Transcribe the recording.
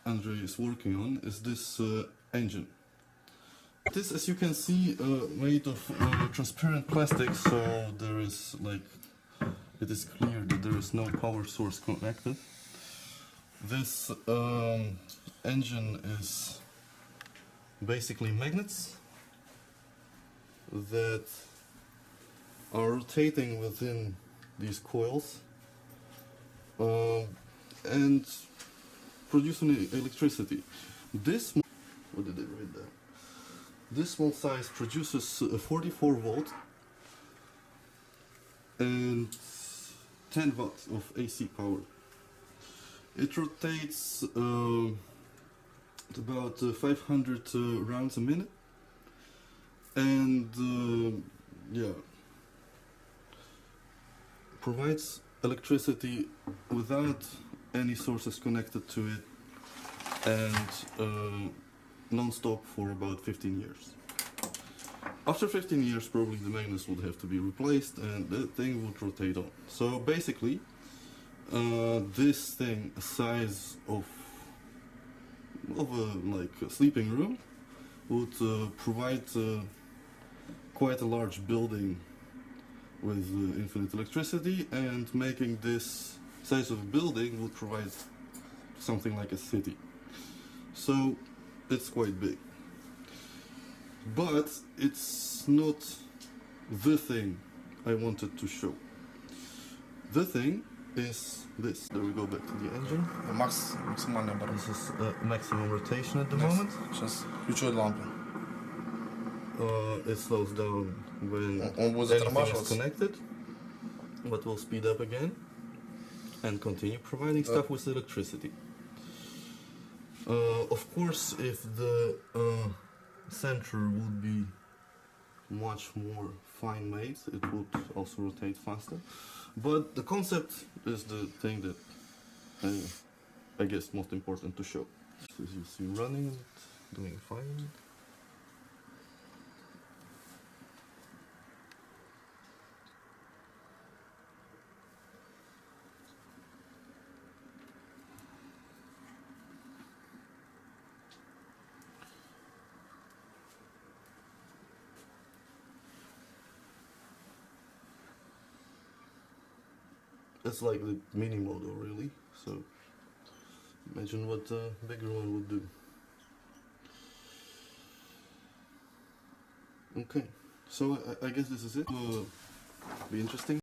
Andrei is working on is this engine. This, as you can see, made of transparent plastic, so there is it is clear that there is no power source connected. This engine is basically magnets that are rotating within these coils and producing electricity. This, what did they write there? This small size produces 44 volt and 10 watts of AC power. It rotates at about 500 rounds a minute, and yeah, provides electricity without any sources connected to it, and non-stop for about 15 years. After 15 years, probably the magnets would have to be replaced and the thing would rotate on. So basically, this thing, a size of a sleeping room, would provide quite a large building with infinite electricity, and making this size of a building would provide something like a city. So it's quite big. But it's not the thing I wanted to show. The thing is this. There we go, back to the engine. Максимальный оборот. This is maximum rotation at the moment. Сейчас включу лампу. It slows down when Он будет everything is затормаживаться. connected, but will speed up again and continue providing stuff with electricity. Of course, if the center would be much more fine made, it would also rotate faster. But the concept is the thing that I guess most important to show. As you see, running, doing fine. It's like the mini model, really, so imagine what a bigger one would do. Okay, so I guess this is it. Be interesting.